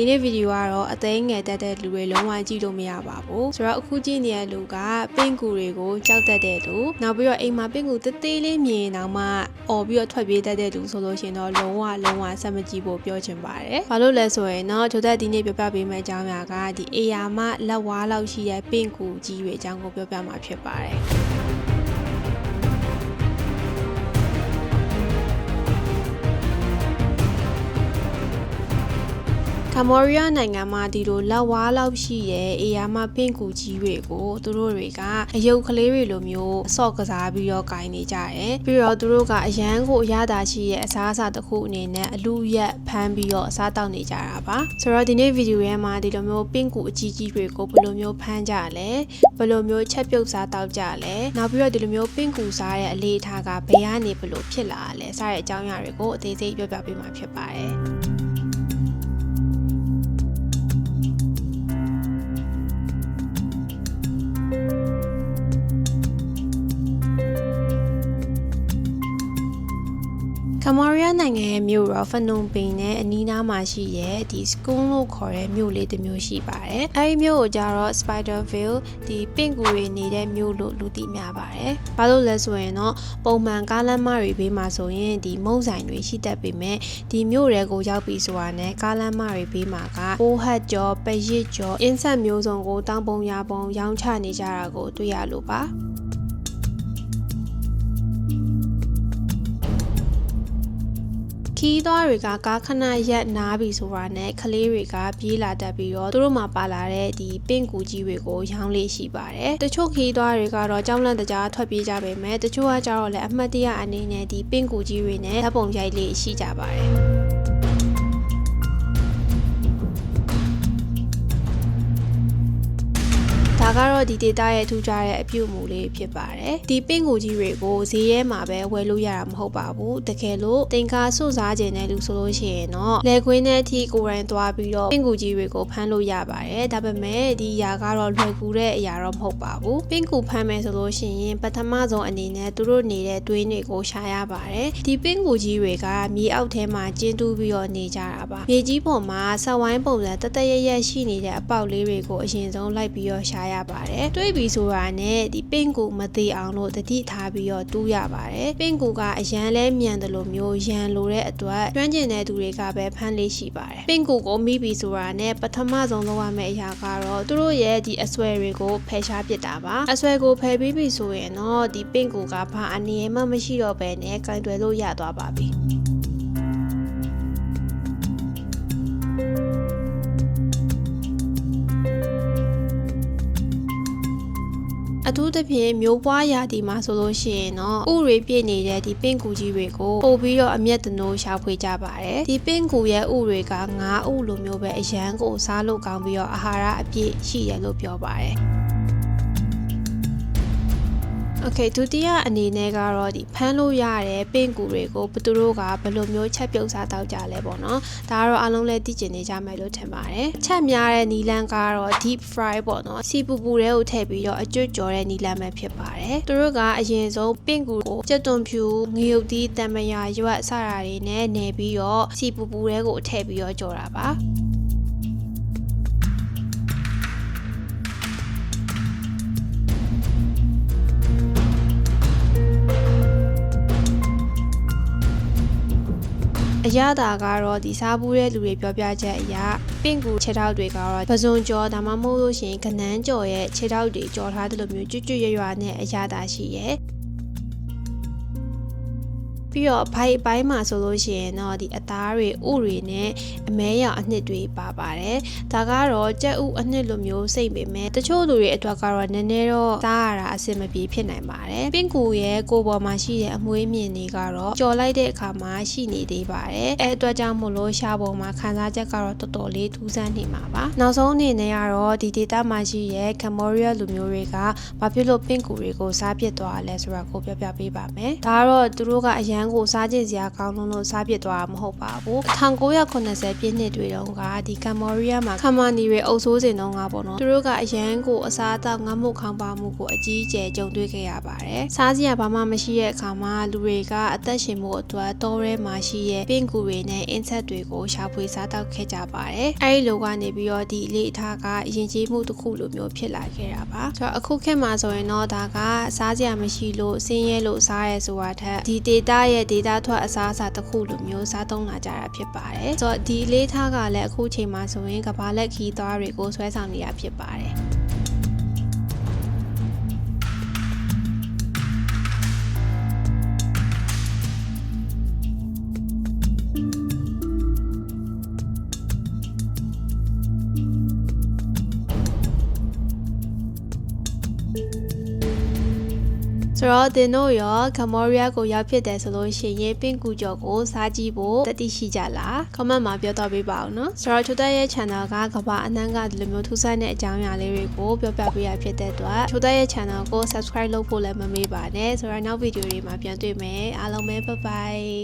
ဒီနေ့ဗီဒီယိုကတော့အသိငယ်တက်တဲ့လူတွေလုံးဝကြည့်လို့မရပါဘူးဆိုတော့အခုကြည့်နေတဲ့လူကပင့်ကူတွေကိုကြောက်တတ်တဲ့လူနောက်ပြီးတော့အိမ်မှာပင့်ကူသေးသေးလေးမြင်အောင်မှအော်ပြီးတော့ထွက်ပြေးတတ်တဲ့လူဆိုလို့ရှိရင်တော့လုံးဝဆက်မကြည့်ဖို့ပြောချင်ပါတယ်ဘာလို့လဲဆိုရင်တော့ဂျိုသက်ဒီနေ့ပြပြပေးမယ့်အကြောင်းအရာကဒီအေယာမလက်ဝါးလောက်ရှိတဲ့ပင့်ကူကြီးတွေအကြောင်းကိုပြောပြမှာဖြစ်ပါတယ်ကမ္ဘောဒီးယားနိုင်ငံမှာဒီလိုလက်ဝါးလောက်ရှိတဲ့အေယာမပင့်ကူကြီးတွေကိုသူတို့တွေကအယုတ်ကလေးတွေလိုမျိုးအဆော့ကစားပြီးတော့ဂိုင်းနေကြတယ်ပြီးတော့သူတို့ကအရန်ကိုအရသာရှိရဲ့အစားအစာတစ်ခုအနေနဲ့အလူရက်ဖမ်းပြီးတော့အစားတောက်နေကြတာပါဆိုတော့ဒီနေ့ဗီဒီယိုထဲမှာဒီလိုမျိုးပင့်ကူအကြီးကြီးတွေကိုဘယ်လိုမျိုးဖမ်းကြလဲဘယ်လိုမျိုးချက်ပြုတ်စားတောက်ကြလဲနောက်ပြီးတော့ဒီလိုမျိုးပင့်ကူစားတဲ့အလေးအထားကဘယ်ကနေဘယ်လိုဖြစ်လာလဲစတဲ့အကြောင်းအရာတွေကိုအသေးစိတ်ပြောပြပေးမှာဖြစ်ပါတယ်ကမ္ဘောဒီးယားနိုင်ငံရဲ့မြို့တော်ဖနွန်ပင်နဲ့အနီးနားမှာရှိတဲ့ဒီစကွန်းလို့ခေါ်တဲ့မြို့လေးတစ်မြို့ရှိပါတယ်။အဲဒီမြို့ကိုကြတော့ Spiderville ဒီပင့်ကူတွေနေတဲ့မြို့လို့လူသိများပါတယ်။ဘာလို့လဲဆိုရင်တော့ပုံမှန်ကားလမ်းမတွေဘေးမှာဆိုရင်ဒီမုန့်ဆိုင်တွေရှိတတ်ပေမဲ့ဒီမြို့တွေကိုရောက်ပြီဆိုတာနဲ့ကားလမ်းမတွေဘေးမှာကပိုးဟတ်ကြောပရစ်ကြောအင်းဆက်မျိုးစုံကိုတောင်ပုံရပုံရောင်းချနေကြတာကိုတွေ့ရလို့ပါ။ခီးသွားတွေကကားခဏရက်နားပြီဆိုတာနဲ့ကလေးတွေကပြေးလာတတ်ပြီးတော့သူတို့မှာပါလာတဲ့ဒီပင့်ကူကြီးတွေကိုရောင်းလေးရှိပါတယ်တချို့ခီးသွားတွေကတော့ကြောင်းလန့်တကြားထွက်ပြေးကြပေမဲ့တချို့ကကြတော့လည်းအမှတ်တရအနေနဲ့ဒီပင့်ကူကြီးတွေနဲ့ဓာတ်ပုံရိုက်လေးရှိကြပါတယ်ဒါကတော့ဒီ data ရဲ့ထူးခြားတဲ့အပြုအမူလေးဖြစ်ပါတယ်ဒီပင့်ကူကြီးတွေကိုဈေးရဲမှာပဲဝယ်လို့ရတာမဟုတ်ပါဘူးတကယ်လို့တင်ကားစွန့်စားခြင်းတဲ့လူဆိုလို့ရှိရင်တော့လယ်ကွင်းထဲအထိကိုယ်တိုင်သွားပြီးတော့ပင့်ကူကြီးတွေကိုဖမ်းလို့ရပါတယ်ဒါပေမဲ့ဒီຢာကတော့လွယ်ကူတဲ့အရာတော့မဟုတ်ပါဘူးပင့်ကူဖမ်းမယ်ဆိုလို့ရှိရင်ပထမဆုံးအနေနဲ့သူတို့နေတဲ့တွင်းတွေကိုရှာရပါတယ်ဒီပင့်ကူကြီးတွေကမြေအောက်ထဲမှာကျင်းတူးပြီးတော့နေကြတာပါမြေကြီးပေါ်မှာဆက်ဝိုင်းပုံစံတတရရှိနေတဲ့အပေါက်လေးတွေကိုအရင်ဆုံးလိုက်ပြီးတော့ရှာရပါတယ်တွေးပြီးဆိုတာနဲ့ဒီပင့်ကူမသေးအောင်လို့တတိထားပြီးတော့တူးရပါတယ်ပင့်ကူကအရန်လဲမြန်တယ်လို့မျိုးရန်လိုတဲ့အတွက်ကျွမ်းကျင်တဲ့သူတွေကပဲဖမ်းလေးရှိပါတယ်ပင့်ကူကိုမိပြီးဆိုတာနဲ့ပထမဆုံးလုပ်ရမယ့်အရာကတော့သူတို့ရဲ့ဒီအဆွဲတွေကိုဖယ်ရှားပစ်တာပါအဆွဲကိုဖယ်ပြီးပြီဆိုရင်တော့ဒီပင့်ကူကဘာအနေမှမရှိတော့ဘဲနဲ့ကင်တွယ်လို့ရသွားပါပြီအထူးသဖြင့်မျိုးပွားရာဒီမှာဆိုလို့ရှိရင်တော့ဥတွေပြည့်နေတဲ့ဒီပင့်ကူကြီးတွေကိုပို့ပြီးတော့အမျက်တနိုးရှာဖွေကြပါတယ်ဒီပင့်ကူရဲ့ဥတွေက9ဥလိုမျိုးပဲအရန်ကိုစားလို့ကောင်းပြီးတော့အာဟာရအပြည့်ရှိတယ်လို့ပြောပါတယ်Okay ဒုတိယအနေနဲ့ကတော့ဒီဖမ်းလို့ရတဲ့ပင့်ကူတွေကိုဘသူတို့ကဘယ်လိုမျိုးချက်ပြုတ်စားတောက်ကြလဲပေါ့နော်ဒါကတော့အားလုံးလည်းသိကျင်နေကြမယ်လို့ထင်ပါတယ်ချက်များတဲ့နီလန်ကတော့ deep fry ပေါ့နော်စီပူပူတွေကိုထည့်ပြီးတော့အကျွတ်ကြော်တဲ့နီလန်ပဲဖြစ်ပါတယ်သူတို့ကအရင်ဆုံးပင့်ကူကိုကြက်သွန်ဖြူငရုတ်သီးတံမယာရွက်စတာတွေနဲ့နယ်ပြီးတော့စီပူပူတွေကိုထည့်ပြီးတော့ကြော်တာပါအရသာကတော့ဒီစားဘူးတဲ့လူတွေပြောပြချက်အရပင့်ကူခြေထောက်တွေကတော့ပဇွန်ကြောဒါမှမဟုတ်လို့ရှိရင်ကနန်းကြော်ရဲ့ခြေထောက်တွေကြော်ထားတယ်လို့မျိုးကျွတ်ရွရွနဲ့အရသာရှိရဲ့ပြီးတော့ဘိုက်ပိုင်းမှာဆိုလို့ရှိရင်တော့ဒီအသားတွေဥတွေနဲ့အမဲရောင်အနှစ်တွေပါပါတယ်ဒါကတော့ကြက်ဥအနှစ်လိုမျိုးစိတ်ပေမဲ့တချို့လူတွေအတွက်ကတော့နည်းနည်းတော့စားရတာအဆင်မပြေဖြစ်နိုင်ပါတယ်ပင့်ကူရဲ့ကိုယ်ပေါ်မှာရှိတဲ့အမွှေးမြင်တွေကတော့ကြော်လိုက်တဲ့အခါမှာရှိနေသေးပါတယ်အဲအတွက်ကြောင့်မို့လို့ရှားပေါ်မှာခန်းစားချက်ကတော့တော်တော်လေးထူးဆန်းနေမှာပါနောက်ဆုံးအနေနဲ့ကတော့ဒီဒေတာမှာရှိရဲ့ကမ္ဘောဒီးယားလူမျိုးတွေကဘာဖြစ်လို့ပင့်ကူတွေကိုစားပစ်သွားလဲဆိုတာကိုပြောပြပေးပါမယ်ဒါကတော့သူတို့ကအရန် န်ကိုစားကျင်စရာကောင်းလို့စားပစ်သွားတာမဟုတ်ပါဘူး1980ပြည့်နှစ်တွေတုန်းကဒီကမ်ဘောဒီးယားမှာခမာနီတွေအုပ်စိုးစင်တုန်းကပေါ့နော်သူတို့ကအရန်ကိုအစားအသောက်ငတ်မွတ်ခေါင်းပါမှုကိုအကြီးအကျယ်ကြုံတွေ့ခဲ့ရပါတယ်စားစရာဘာမှမရှိတဲ့အခါမှာလူတွေကအသက်ရှင်မှုအတွက်တောထဲမှာရှိတဲ့ပင်ကူတွေနဲ့အင်ဆက်တွေကိုရှာဖွေစားတောက်ခဲ့ကြပါတယ်အဲဒီလိုကနေပြီးတော့ဒီလေအထားကအရင်ကြီးမှုတစ်ခုလိုမျိုးဖြစ်လာခဲ့တာပါဆိုတော့အခုခေတ်မှာဆိုရင်တော့ဒါကစားစရာမရှိလို့ဆင်းရဲလို့စားရဲဆိုတာထက်ဒီ data ရဲ့ data ထွက်အစားအစာတစ်ခုလိုမျိုးစားသုံးလာကြတာဖြစ်ပါတယ်ဆိုတော့ဒီလေအထားကလည်းအခုချိန်မှာဆိုရင်ကဘာလက်ခီးသွားတွေကိုဆွဲဆောင်နေတာဖြစ်ပါတယ်ဆိုတော့တင်တို့ရောကမ်ဘောဒီးယားကိုရောက်ဖြစ်တယ်ဆိုလို့ရှိရင်ပင်ကူကျော်ကိုစားကြည့်ဖို့တတိရှိကြလား comment မှာပြောတော့ပေးပါဦးနော်ဆိုတော့ချိုတက်ရဲ့ channel ကကမ္ဘာအနှံ့ကဒီလိုမျိုးထူးဆန်းတဲ့အကြောင်းအရာလေးတွေကိုပြောပြပေးရဖြစ်တဲ့အတွက်ချိုတက်ရဲ့ channel ကို subscribe လုပ်ဖို့လည်းမမေ့ပါနဲ့ဆိုတော့နောက်ဗီဒီယိုတွေမှာပြန်တွေ့မယ်အားလုံးပဲ bye bye